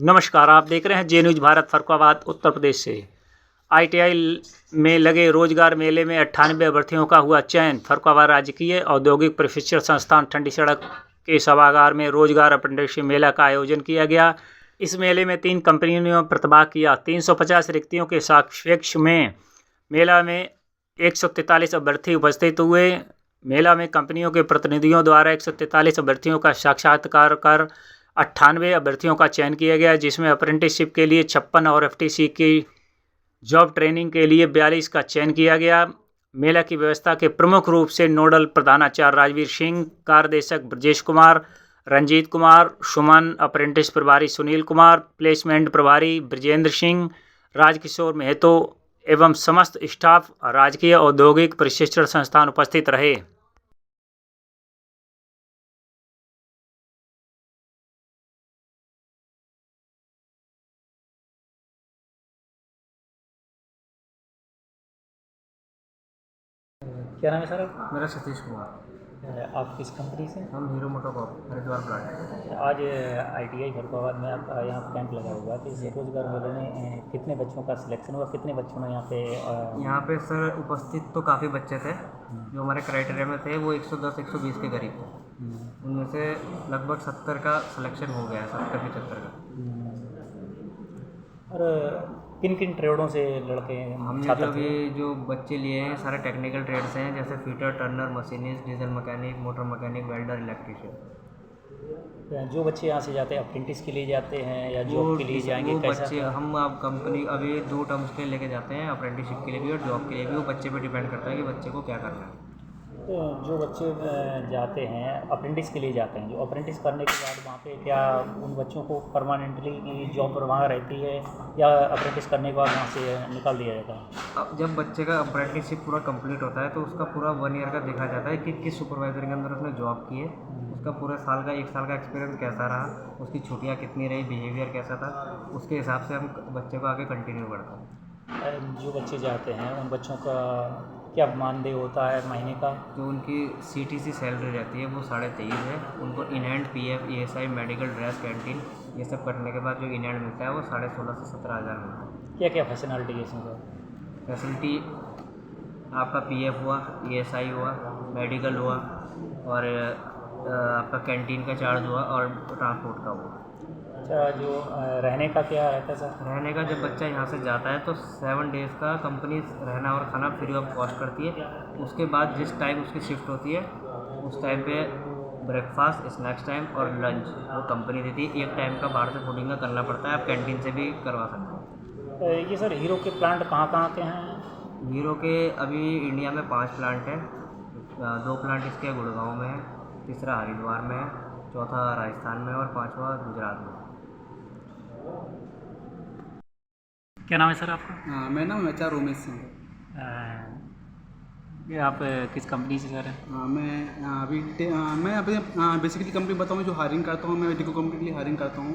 नमस्कार, आप देख रहे हैं जे न्यूज़ भारत फर्रुखाबाद उत्तर प्रदेश से। आईटीआई में लगे रोजगार मेले में 98 अभ्यर्थियों का हुआ चयन। फर्रुखाबाद राजकीय औद्योगिक प्रशिक्षण संस्थान ठंडी सड़क के सभागार में रोजगार अप्रेंटिसशिप मेला का आयोजन किया गया। इस मेले में 3 कंपनियों ने प्रतिभाग किया। 350 रिक्तियों के सापेक्ष में मेला में 143 अभ्यर्थी उपस्थित हुए। मेला में कंपनियों के प्रतिनिधियों द्वारा 143 अभ्यर्थियों का साक्षात्कार कर 98 अभ्यर्थियों का चयन किया गया, जिसमें अप्रेंटिसशिप के लिए 56 और एफटीसी की जॉब ट्रेनिंग के लिए 42 का चयन किया गया। मेला की व्यवस्था के प्रमुख रूप से नोडल प्रधानाचार्य राजवीर सिंह, कार्यदेशक ब्रजेश कुमार, रंजीत कुमार, सुमन, अप्रेंटिस प्रभारी सुनील कुमार, प्लेसमेंट प्रभारी ब्रजेंद्र सिंह, राजकिशोर महतो एवं समस्त स्टाफ राजकीय औद्योगिक प्रशिक्षण संस्थान उपस्थित रहे। क्या नाम है सर? मेरा सतीश कुमार। आप किस कंपनी से? हम हीरो मोटोकॉर्प हरिद्वार प्लांट। आज आईटीआई फर्रुखाबाद में आपका यहाँ कैंप लगा हुआ है, तो इस रोजगार मेले में कितने बच्चों का सिलेक्शन हुआ, कितने बच्चों ने यहाँ पे सर उपस्थित तो काफ़ी बच्चे थे जो हमारे क्राइटेरिया में थे। वो 110-120 के करीब थे। उनमें से लगभग 70 का सिलेक्शन हो गया, 70-75 का। और किन किन ट्रेडों से लड़के हमने जो बच्चे लिए हैं सारे टेक्निकल ट्रेड्स हैं, जैसे fitter, Turner, machinist, diesel mechanic, motor mechanic, welder, electrician. जो बच्चे यहाँ से जाते हैं अप्रेंटिस के लिए जाते हैं या जॉब के लिए जाएंगे, कैसा? बच्चे हम अब कंपनी अभी 2 टर्म्स के लेके जाते हैं, अप्रेंटिसशिप के लिए भी और जॉब के लिए भी। वो बच्चे पे डिपेंड करता है कि बच्चे को क्या करना है। तो जो बच्चे जाते हैं अप्रेंटिस के लिए जाते हैं, जो अप्रेंटिस करने के बाद वहाँ पे क्या उन बच्चों को परमानेंटली जॉब पर वहाँ रहती है या अप्रेंटिस करने के बाद वहाँ से निकाल दिया जाता है? अब जब बच्चे का अप्रेंटिसशिप पूरा कंप्लीट होता है तो उसका पूरा 1 ईयर का देखा जाता है कि किस सुपरवाइजर के अंदर उसने जॉब की है, उसका पूरे साल का 1 साल का एक्सपीरियंस कैसा रहा, उसकी छुट्टियाँ कितनी रही, बिहेवियर कैसा था, उसके हिसाब से हम बच्चे को आगे कंटिन्यू करते हैं। जो बच्चे जाते हैं उन बच्चों का क्या मानदेय होता है महीने का? जो उनकी सीटीसी सैलरी रहती है वो 23.5 है। उनको in hand PF, ESI, medical, dress, canteen ये सब करने के बाद जो इन हैंड मिलता है वो 16.5 से 17,000 मिलता है। क्या क्या फैसिलिटी है इसमें? फैसिलिटी आपका पीएफ हुआ, ईएसआई हुआ, मेडिकल हुआ और आपका कैंटीन का चार्ज हुआ और ट्रांसपोर्ट का हुआ। अच्छा, जो रहने का क्या रहता है सर? रहने का जब बच्चा यहाँ से जाता है तो 7 डेज़ का कंपनी रहना और खाना फ्री ऑफ कॉस्ट करती है। उसके बाद जिस टाइम उसकी शिफ्ट होती है उस टाइम पे ब्रेकफास्ट, स्नैक्स टाइम और लंच वो कंपनी देती है। 1 टाइम का बाहर से फूडिंग का करना पड़ता है, आप कैंटीन से भी करवा सकते हैं। ये सर हीरो के प्लांट कहाँ कहाँ के हैं? हीरो के अभी इंडिया में 5 प्लांट हैं। 2 प्लांट इसके गुड़गांव में है, तीसरा हरिद्वार में है, चौथा राजस्थान में और 5वां गुजरात में। क्या नाम है सर आपका? मेरा नाम HR उमेश सिंह। ये आप किस कंपनी से सर हैं? मैं अभी बेसिकली कंपनी बताऊँ जो हायरिंग करता हूँ, मैं डिको कंपनी के लिए हायरिंग करता हूँ।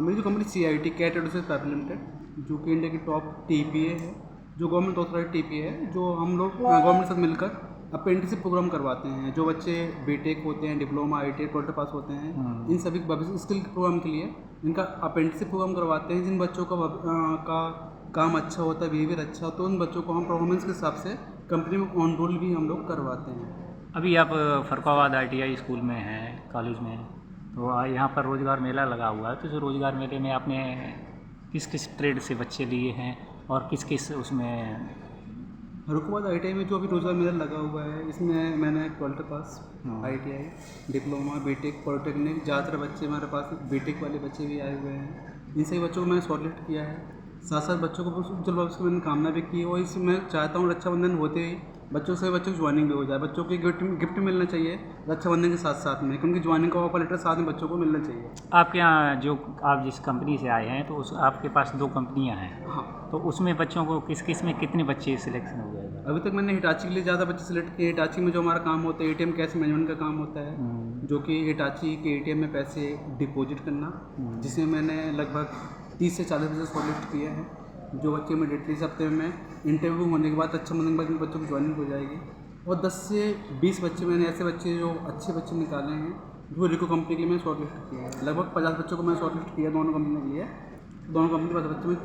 मेरी जो कंपनी CIT कैट एडोसिस प्राइवेट लिमिटेड, जो कि इंडिया की टॉप TPA है, जो गवर्नमेंट ऑथोराइज TPA है, जो हम लोग गवर्नमेंट के साथ मिलकर अप्रेंटिसशिप प्रोग्राम करवाते हैं। जो बच्चे बीटेक होते हैं, डिप्लोमा, ITI, 12 पास होते हैं, इन सभी स्किल प्रोग्राम के लिए इनका अप्रेंटिसशिप प्रोग्राम करवाते हैं। जिन बच्चों का काम अच्छा होता है, बिहेवियर अच्छा होता है, तो उन बच्चों को हम परफॉर्मेंस के हिसाब से कंपनी में ऑन रोल भी हम लोग करवाते हैं। अभी आप फर्रुखाबाद ITI स्कूल में हैं, कॉलेज में हैं, तो यहाँ पर रोज़गार मेला लगा हुआ है। तो इस रोज़गार मेले में आपने किस किस ट्रेड से बच्चे लिए हैं और किस किस उसमें? फर्रुखाबाद ITI में जो अभी रोजगार मेला लगा हुआ है, इसमें मैंने 12 पास, ITI, डिप्लोमा, बीटेक, पॉलिटेक्निक, ज़्यादातर बच्चे हमारे पास बीटेक वाले बच्चे भी आए हुए हैं। इन सभी बच्चों को मैंने शॉर्टलिस्ट किया है। साथ साथ बच्चों को उज्जवल भविष्य की मैंने कामना भी की है और इसमें चाहता हूँ रक्षाबंधन होते ही बच्चों की ज्वाइनिंग भी हो जाए। बच्चों की गिफ्ट मिलना चाहिए रक्षाबंधन के साथ साथ में, क्योंकि ज्वाइनिंग का ऑफर लेटर साथ में बच्चों को मिलना चाहिए। आपके यहाँ जो आप जिस कंपनी से आए हैं, तो उस आपके पास 2 कंपनियाँ हैं। हाँ, तो उसमें बच्चों को किस किस में कितने बच्चे सिलेक्शन हो जाएगा? अभी तक मैंने हिटाची के लिए ज़्यादा बच्चे सेलेक्ट किए। हिटाची में जो हमारा काम होता है ATM कैश मैनेजमेंट का काम होता है, जो कि हिटाची के ATM में पैसे डिपॉजिट करना, जिसमें मैंने लगभग 30 से 40 बच्चे शॉर्टलिस्ट किए हैं। जो बच्चे इमीडिएटली इस हफ्ते में इंटरव्यू होने के बाद, अच्छा बनने के बाद इन बच्चों की ज्वाइनिंग हो जाएगी। और 10 से 20 बच्चे मैंने ऐसे बच्चे जो अच्छे बच्चे निकाले हैं जो रिको कंपनी के लिए मैंने शॉर्ट लिस्ट किया है। लगभग 50 बच्चों को मैंने शॉर्ट लिस्ट किया दोनों कंपनी के लिए। दोनों कंपनी 50 बच्चों में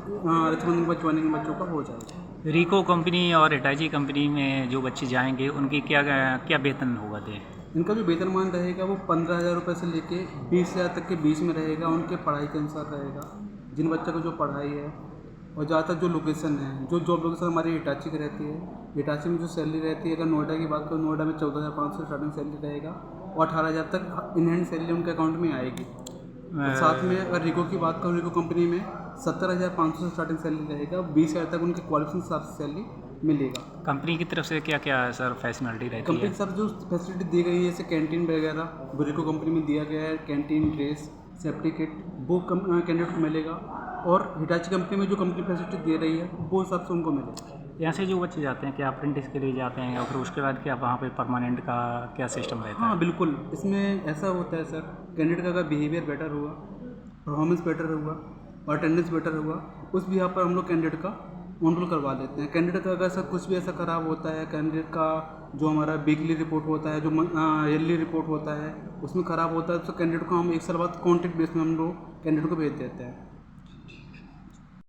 रिकमेंडिंग ज्वाइनिंग बच्चों का हो जाएगा। रिको कंपनी और हिटाची कंपनी में जो बच्चे जाएंगे उनकी क्या क्या वेतन होगा दे? इनका जो वेतनमान रहेगा वो 15,000 रुपये से लेके 20,000 तक के बीच में रहेगा। उनके पढ़ाई के अनुसार रहेगा, जिन बच्चों को जो पढ़ाई है। और ज़्यादातर जो लोकेशन है, जो जॉब लोकेशन हमारी हिटाची की रहती है, हिटाची में जो सैलरी रहती है, अगर नोएडा की बात करूँ, नोएडा में 14,500 स्टार्टिंग सैलरी रहेगा और 18,000 तक इन हैंड सैलरी उनके अकाउंट में आएगी। और साथ में अगर रिको की बात करूँ, रिको कंपनी में 70,500 से स्टार्टिंग सैलरी रहेगा, 20,000 तक उनके क्वालिफिकेशन हिसाब से सैलरी मिलेगा। कंपनी की तरफ से क्या क्या सर फैसिलिटी रहती कंपनी है? की तरफ जो फैसिलिटी दी गई है, जैसे कैंटीन वगैरह वो रिको कंपनी में दिया गया है। कैंटीन, ड्रेस, सेफ्टी किट वो कैंडिडेट को मिलेगा। और हिटाची कंपनी में जो कंपनी फैसिलिटी दे रही है वो हिसाब से उनको मिलेगा। यहाँ से जो बच्चे जाते हैं क्या अप्रेंटिस के लिए जाते हैं या फिर उसके बाद क्या वहाँ पे परमानेंट का क्या सिस्टम रहता है? हाँ बिल्कुल, इसमें ऐसा होता है सर, कैंडिडेट का अगर बिहेवियर बेटर हुआ, परफॉर्मेंस बेटर हुआ और अटेंडेंस बेटर हुआ, उस बिहाफ पर हम लोग कैंडिडेट का ऑनरोल करवा लेते हैं। कैंडिडेट का अगर सर कुछ भी ऐसा ख़राब होता है, कैंडिडेट का जो हमारा वीकली रिपोर्ट होता है, जो ईयरली रिपोर्ट होता है, उसमें ख़राब होता है तो कैंडिडेट को हम 1 साल बाद कॉन्ट्रैक्ट बेस में हम लोग कैंडिडेट को भेज देते हैं।